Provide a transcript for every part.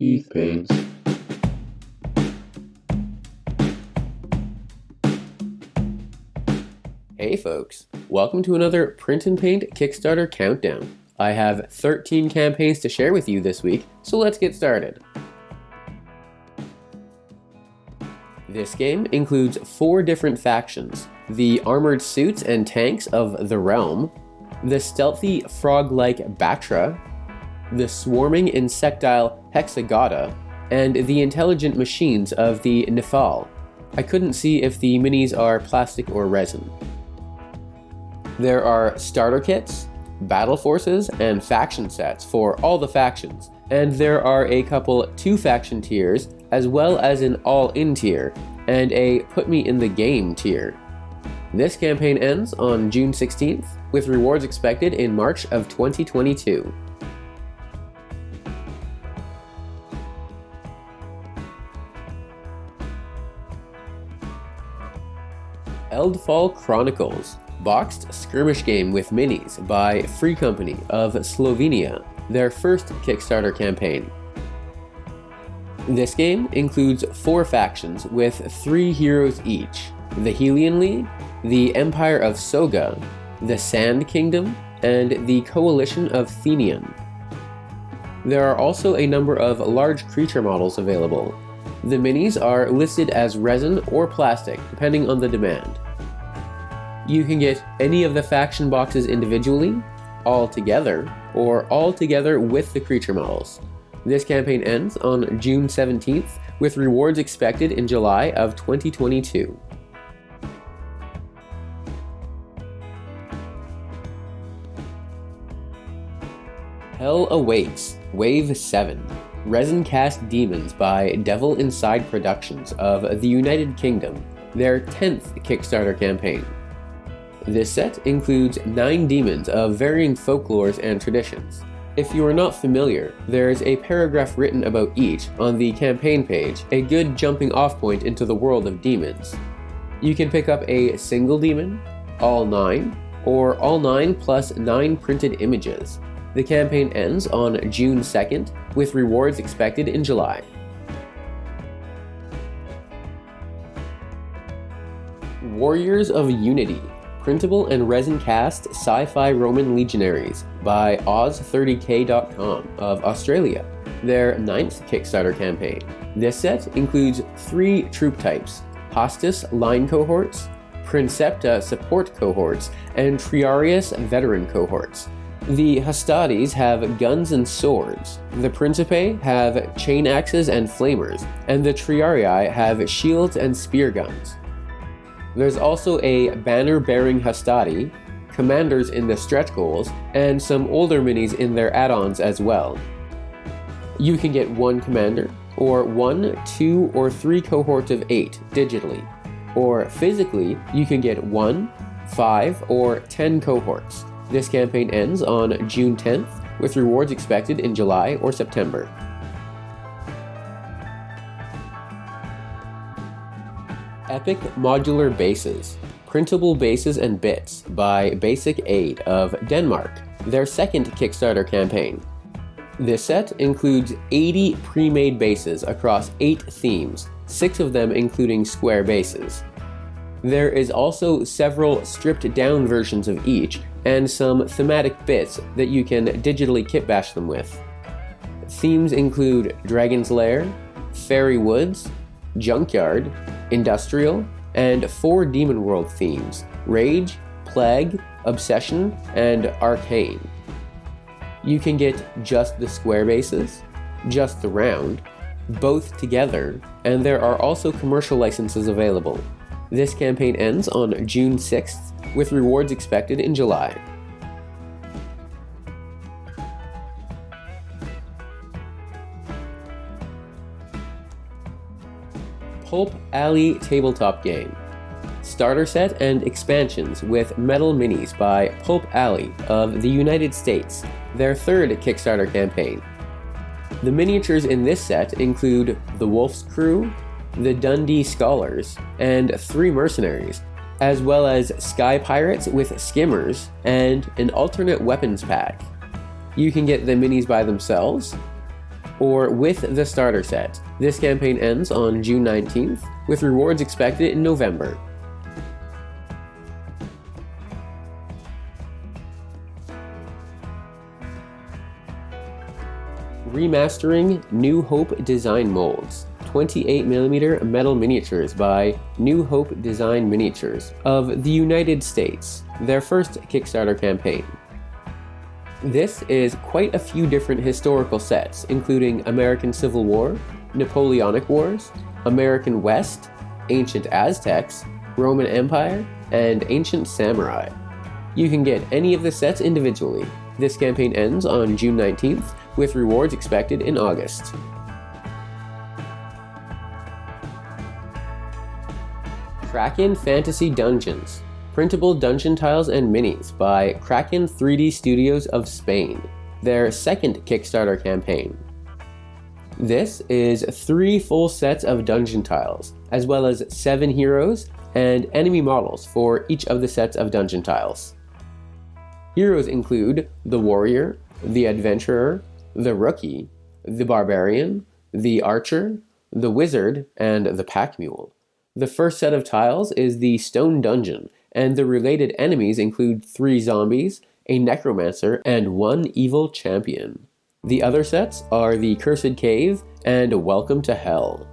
Eve paints. Hey folks, welcome to another Print and Paint Kickstarter countdown. I have 13 campaigns to share with you this week, so let's get started. This game includes 4 different factions: the armored suits and tanks of the Realm, the stealthy frog-like Batra, the swarming insectile Hexagata, and the intelligent machines of the Nifal. I couldn't see if the minis are plastic or resin. There are starter kits, battle forces, and faction sets for all the factions, and there are a couple 2-faction tiers, as well as an all-in tier, and a put-me-in-the-game tier. This campaign ends on June 16th, with rewards expected in March of 2022. Eldfall Chronicles, boxed skirmish game with minis by Free Company of Slovenia, their first Kickstarter campaign. This game includes 4 factions with 3 heroes each: the Helion League, the Empire of Soga, the Sand Kingdom, and the Coalition of Thenion. There are also a number of large creature models available. The minis are listed as resin or plastic, depending on the demand. You can get any of the faction boxes individually, all together, or all together with the creature models. This campaign ends on June 17th, with rewards expected in July of 2022. Hell Awaits, Wave 7. Resin Cast Demons by Devil Inside Productions of the United Kingdom, their 10th Kickstarter campaign. This set includes 9 demons of varying folklores and traditions. If you are not familiar, there is a paragraph written about each on the campaign page, a good jumping off point into the world of demons. You can pick up a single demon, all 9, or all 9 plus 9 printed images. The campaign ends on June 2nd, with rewards expected in July. Warriors of Unity, printable and resin cast sci-fi Roman legionaries by Oz30k.com of Australia, their 9th Kickstarter campaign. This set includes 3 troop types: Hostis line cohorts, Princepta support cohorts, and Triarius veteran cohorts. The Hastades have guns and swords, the Principe have chain axes and flamers, and the Triarii have shields and spear guns. There's also a banner-bearing Hastati, commanders in the stretch goals, and some older minis in their add-ons as well. You can get 1 commander, or 1, 2, or 3 cohorts of 8 digitally, or physically you can get 1, 5, or 10 cohorts. This campaign ends on June 10th, with rewards expected in July or September. Epic Modular Bases, printable bases and bits by Basic Aid of Denmark, their 2nd Kickstarter campaign. This set includes 80 pre-made bases across 8 themes, 6 of them including square bases. There is also several stripped-down versions of each, and some thematic bits that you can digitally kit bash them with. Themes include Dragon's Lair, Fairy Woods, Junkyard, Industrial, and 4 Demon World themes: Rage, Plague, Obsession, and Arcane. You can get just the square bases, just the round, both together, and there are also commercial licenses available. This campaign ends on June 6th, with rewards expected in July. Pulp Alley tabletop game. Starter set and expansions with metal minis by Pulp Alley of the United States, their 3rd Kickstarter campaign. The miniatures in this set include the Wolf's Crew, the Dundee Scholars, and 3 mercenaries, as well as Sky Pirates with skimmers and an alternate weapons pack. You can get the minis by themselves, or with the starter set. This campaign ends on June 19th, with rewards expected in November. Remastering New Hope Design Molds, 28mm metal miniatures by New Hope Design Miniatures of the United States, their first Kickstarter campaign. This is quite a few different historical sets, including American Civil War, Napoleonic Wars, American West, Ancient Aztecs, Roman Empire, and Ancient Samurai. You can get any of the sets individually. This campaign ends on June 19th, with rewards expected in August. Kraken Fantasy Dungeons, printable dungeon tiles and minis by Kraken 3D Studios of Spain, their second Kickstarter campaign. This is 3 full sets of dungeon tiles, as well as 7 heroes and enemy models for each of the sets of dungeon tiles. Heroes include the Warrior, the Adventurer, the Rookie, the Barbarian, the Archer, the Wizard, and the Pack Mule. The first set of tiles is the Stone Dungeon, and the related enemies include 3 zombies, a necromancer, and 1 evil champion. The other sets are the Cursed Cave and Welcome to Hell.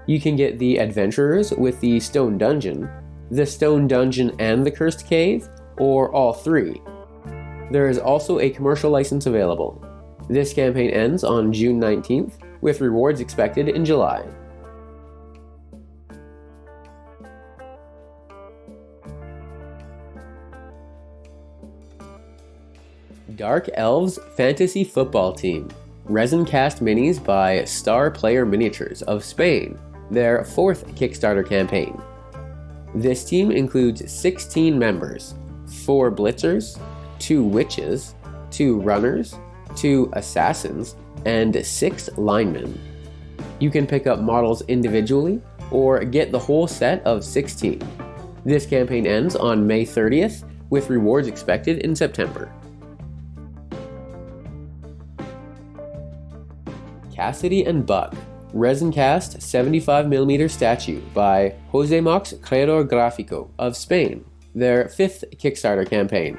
You can get the Adventurers with the Stone Dungeon, the Stone Dungeon and the Cursed Cave, or all 3. There is also a commercial license available. This campaign ends on June 19th, with rewards expected in July. Dark Elves Fantasy Football Team, resin cast minis by Star Player Miniatures of Spain, their 4th Kickstarter campaign. This team includes 16 members, 4 blitzers, 2 witches, 2 runners, 2 assassins, and 6 linemen. You can pick up models individually or get the whole set of 16. This campaign ends on May 30th, with rewards expected in September. Cassidy and Buck, resin cast 75mm statue by Jose Mox Creador Gráfico of Spain, their 5th Kickstarter campaign.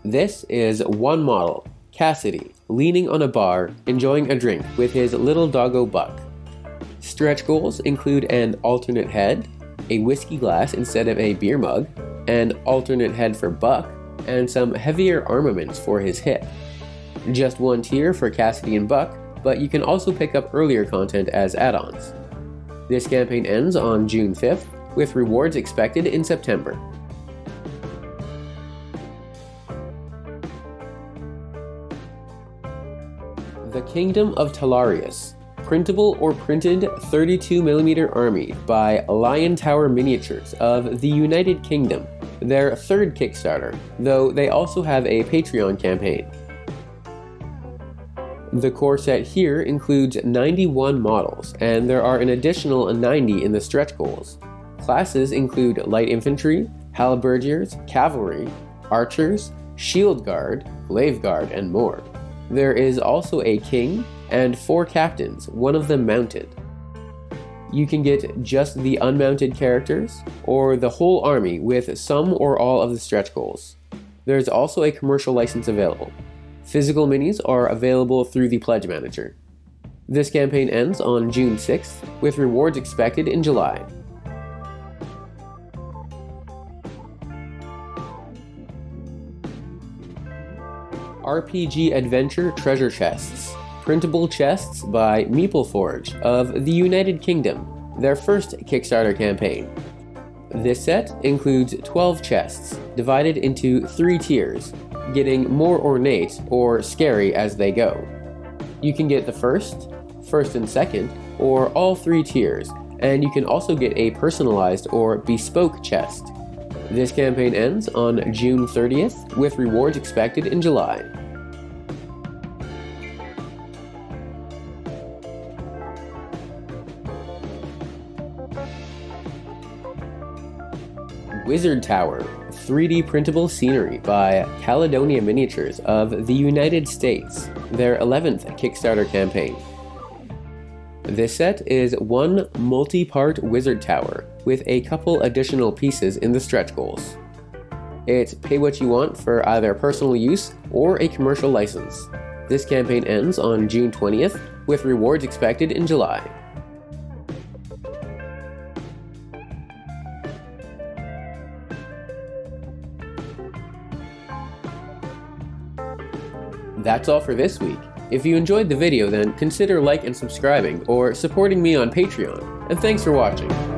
This is 1 model, Cassidy, leaning on a bar, enjoying a drink with his little doggo Buck. Stretch goals include an alternate head, a whiskey glass instead of a beer mug, an alternate head for Buck, and some heavier armaments for his hip. Just 1 tier for Cassidy and Buck, but you can also pick up earlier content as add-ons. This campaign ends on June 5th, with rewards expected in September. The Kingdom of Talarius, printable or printed 32mm army by Lion Tower Miniatures of the United Kingdom, their 3rd Kickstarter, though they also have a Patreon campaign. The core set here includes 91 models, and there are an additional 90 in the stretch goals. Classes include light infantry, halberdiers, cavalry, archers, shield guard, glaive guard, and more. There is also a king and 4 captains, one of them mounted. You can get just the unmounted characters, or the whole army with some or all of the stretch goals. There is also a commercial license available. Physical minis are available through the Pledge Manager. This campaign ends on June 6th, with rewards expected in July. RPG Adventure Treasure Chests, printable chests by Meepleforge of the United Kingdom, their 1st Kickstarter campaign. This set includes 12 chests, divided into 3 tiers, getting more ornate or scary as they go. You can get the first and second, or all 3 tiers, and you can also get a personalized or bespoke chest. This campaign ends on June 30th, with rewards expected in July. Wizard Tower, 3D printable scenery by Caledonia Miniatures of the United States, their 11th Kickstarter campaign. This set is one multi-part wizard tower with a couple additional pieces in the stretch goals. It's pay what you want for either personal use or a commercial license. This campaign ends on June 20th, with rewards expected in July. That's all for this week. If you enjoyed the video, then consider like and subscribing or supporting me on Patreon, and thanks for watching.